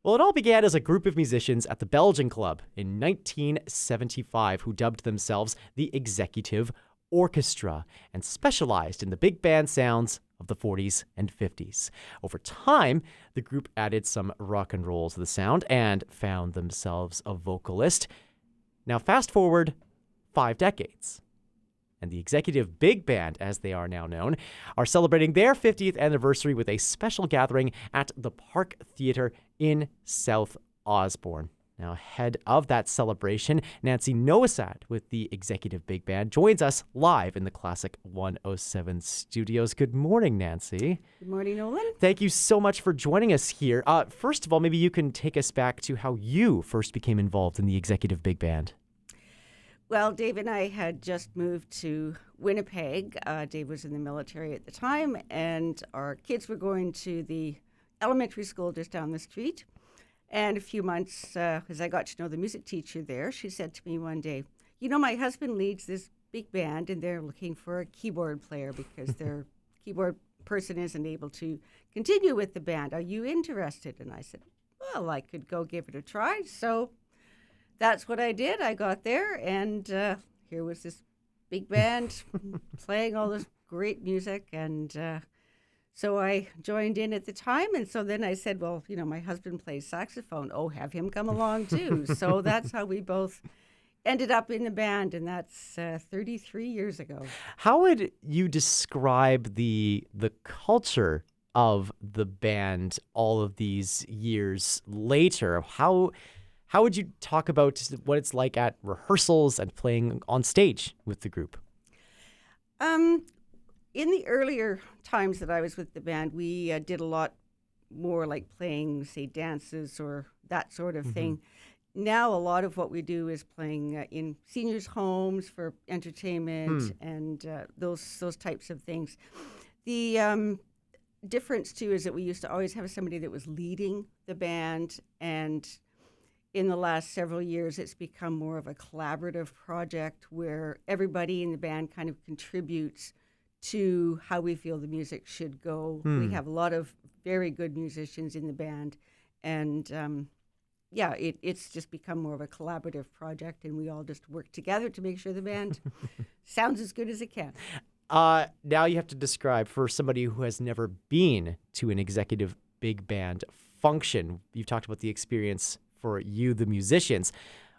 Well, it all began as a group of musicians at the Belgian Club in 1975 who dubbed themselves the Executive Orchestra and specialized in the big band sounds of the 40s and 50s. Over time, the group added some rock and roll to the sound and found themselves a vocalist. Now, fast forward 5 decades. And the Executive Big Band, as they are now known, are celebrating their 50th anniversary with a special gathering at the Park Theatre in South Osborne. Now, head of that celebration, Nancy Nowosad with the Executive Big Band, joins us live in the Classic 107 studios. Good morning, Nancy. Good morning, Nolan. Thank you so much for joining us here. First of all, maybe you can take us back to how you first became involved in the Executive Big Band. Well, Dave and I had just moved to Winnipeg. Dave was in the military at the time, and our kids were going to the elementary school just down the street. And a few months, as I got to know the music teacher there, she said to me one day, you know, my husband leads this big band, and they're looking for a keyboard player because their keyboard person isn't able to continue with the band. Are you interested? And I said, well, I could go give it a try. So that's what I did. I got there, and here was this big band playing all this great music. And so I joined in at the time. And so then I said, well, you know, my husband plays saxophone. Oh, have him come along, too. So that's how we both ended up in the band. And that's 33 years ago. How would you describe the culture of the band all of these years later? How would you talk about what it's like at rehearsals and playing on stage with the group? In the earlier times that I was with the band, we did a lot more like playing, say, dances or that sort of thing. Now a lot of what we do is playing in seniors' homes for entertainment and those types of things. The difference, too, is that we used to always have somebody that was leading the band, and in the last several years, it's become more of a collaborative project where everybody in the band kind of contributes to how we feel the music should go. We have a lot of very good musicians in the band, and it's just become more of a collaborative project, and we all just work together to make sure the band sounds as good as it can. Now you have to describe for somebody who has never been to an Executive Big Band function. You've talked about the experience for you, the musicians.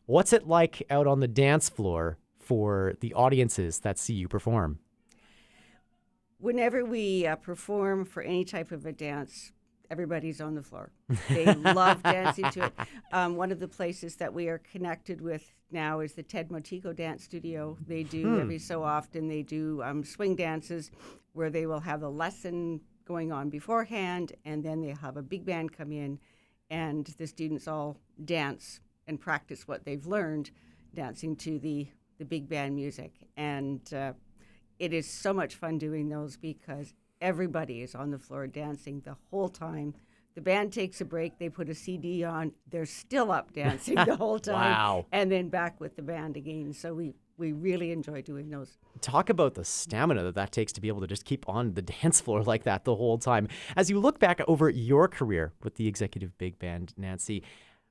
What's it like out on the dance floor for the audiences that see you perform? Whenever we perform for any type of a dance, everybody's on the floor. They love dancing to it. One of the places that we are connected with now is the Ted Motico Dance Studio. They do every so often, they do swing dances where they will have a lesson going on beforehand, and then they'll have a big band come in, and the students all dance and practice what they've learned dancing to the big band music. And it is so much fun doing those because everybody is on the floor dancing the whole time. The band takes a break, they put a CD on, they're still up dancing the whole time. Wow. And then back with the band again. So we really enjoy doing those. Talk about the stamina that takes to be able to just keep on the dance floor like that the whole time. As you look back over your career with the Executive Big Band, Nancy,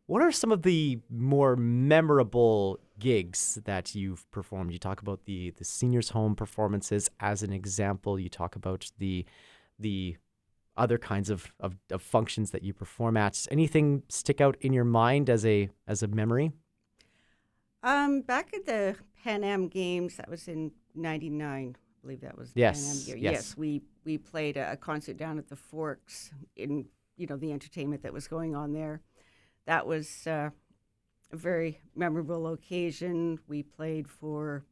what are some of the more memorable gigs that you've performed? You talk about the seniors' home performances as an example. You talk about the other kinds of functions that you perform at. Anything stick out in your mind as a memory? Back at the Pan Am Games, that was in '99. I believe that was the Pan Am year. Yes, we played a concert down at the Forks in the entertainment that was going on there. That was a very memorable occasion. We played for,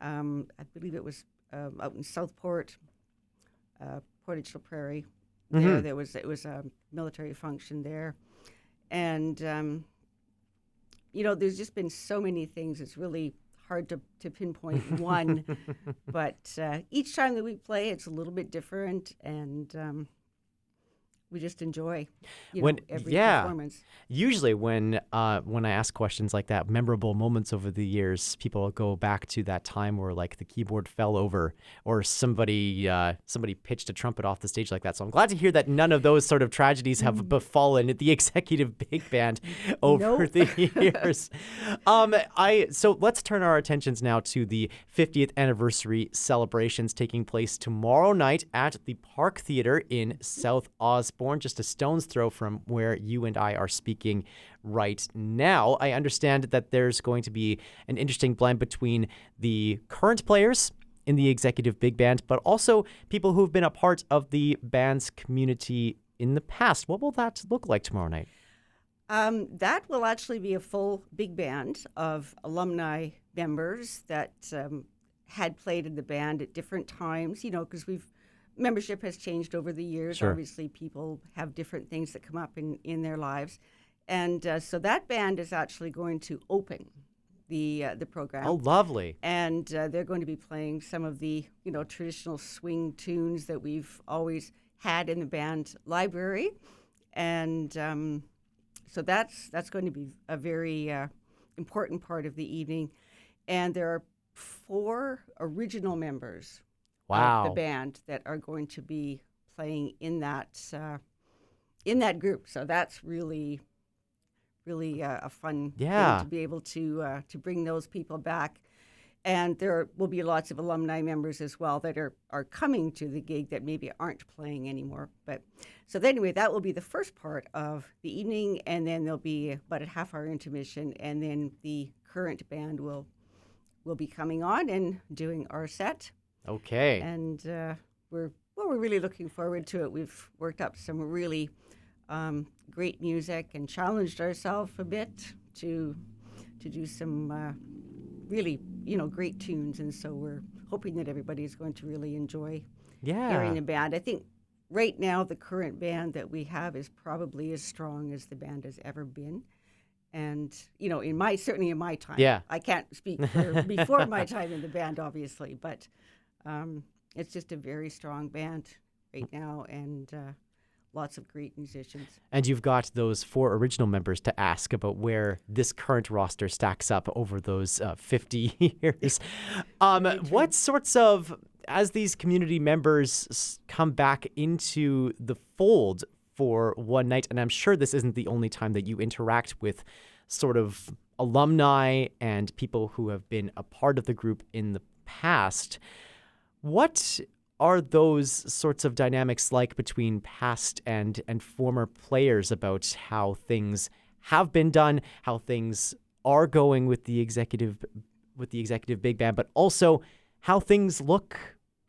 I believe it was out in Southport, Portage la Prairie. It was a military function there, and there's just been so many things. It's really hard to pinpoint one, but each time that we play, it's a little bit different, and we just enjoy, every Yeah. performance. Usually when I ask questions like that, memorable moments over the years, people go back to that time where like the keyboard fell over or somebody pitched a trumpet off the stage like that. So I'm glad to hear that none of those sort of tragedies have befallen the executive big band over Nope. the years. So let's turn our attentions now to the 50th anniversary celebrations taking place tomorrow night at the Park Theater in South Osborne, just a stone's throw from where you and I are speaking right now. I understand that there's going to be an interesting blend between the current players in the executive big band, but also people who've been a part of the band's community in the past. What will that look like tomorrow night? That will actually be a full big band of alumni members that had played in the band at different times, because membership has changed over the years. Sure. Obviously, people have different things that come up in their lives. And so that band is actually going to open the program. Oh, lovely. And they're going to be playing some of the, traditional swing tunes that we've always had in the band library. And so that's going to be a very important part of the evening. And there are 4 original members Wow. of the band that are going to be playing in that group. So that's really a fun thing to be able to bring those people back. And there will be lots of alumni members as well that are coming to the gig that maybe aren't playing anymore. But so anyway, that will be the first part of the evening, and then there'll be about a half-hour intermission, and then the current band will be coming on and doing our set. Okay. And we're really looking forward to it. We've worked up some really great music and challenged ourselves a bit to do some really, great tunes. And so we're hoping that everybody's going to really enjoy hearing the band. I think right now the current band that we have is probably as strong as the band has ever been. And, certainly in my time. Yeah. I can't speak for before my time in the band, obviously, but it's just a very strong band right now, and lots of great musicians. And you've got those 4 original members to ask about where this current roster stacks up over those 50 years. What sorts of, as these community members come back into the fold for one night, and I'm sure this isn't the only time that you interact with sort of alumni and people who have been a part of the group in the past, what are those sorts of dynamics like between past and former players about how things have been done, how things are going with the executive big band, but also how things look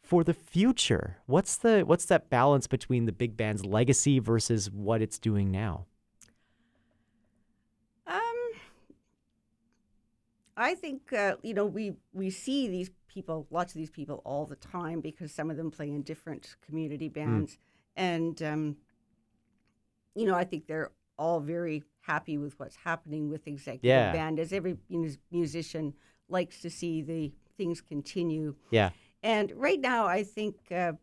for the future? What's that balance between the big band's legacy versus what it's doing now? I think we see these people, lots of these people, all the time, because some of them play in different community bands, and I think they're all very happy with what's happening with executive band, as every musician likes to see the things continue. Yeah. And right now, I think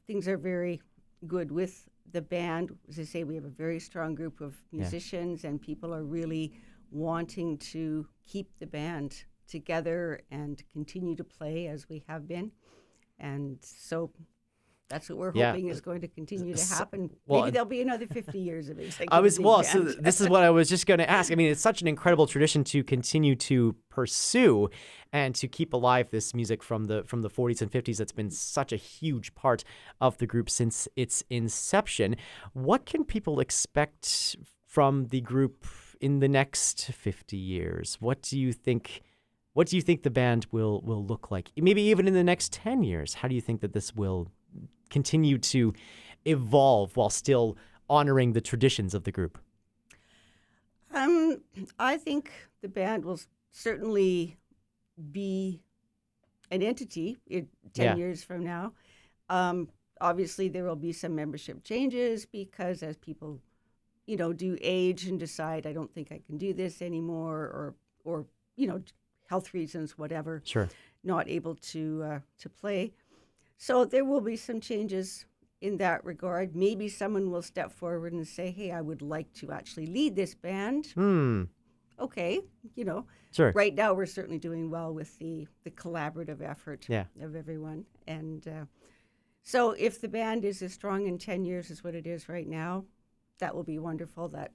things are very good with the band. As I say, we have a very strong group of musicians, and people are really wanting to keep the band together and continue to play as we have been. And so that's what we're hoping is going to continue to happen. Maybe there'll be another 50 years of executive big band. So this is what I was just going to ask. I mean, it's such an incredible tradition to continue to pursue and to keep alive this music from the 40s and 50s that's been such a huge part of the group since its inception. What can people expect from the group in the next 50 years? What do you think the band will look like? Maybe even in the next 10 years. How do you think that this will continue to evolve while still honoring the traditions of the group? I think the band will certainly be an entity in 10 years from now. Obviously, there will be some membership changes because as people, do age and decide, I don't think I can do this anymore, or health reasons, whatever. Sure. Not able to play. So there will be some changes in that regard. Maybe someone will step forward and say, hey, I would like to actually lead this band. Okay, Sure. right now we're certainly doing well with the collaborative effort Yeah. of everyone. And so if the band is as strong in 10 years as what it is right now, that will be wonderful. That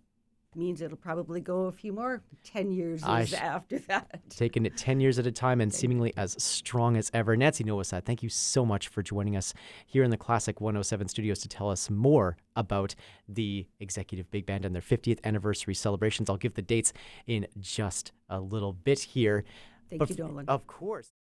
means it'll probably go a few more 10 years after that. Taking it 10 years at a time and seemingly as strong as ever. Nancy Nowosad, thank you so much for joining us here in the Classic 107 studios to tell us more about the Executive Big Band and their 50th anniversary celebrations. I'll give the dates in just a little bit here. Thank you, Nolan. Of course.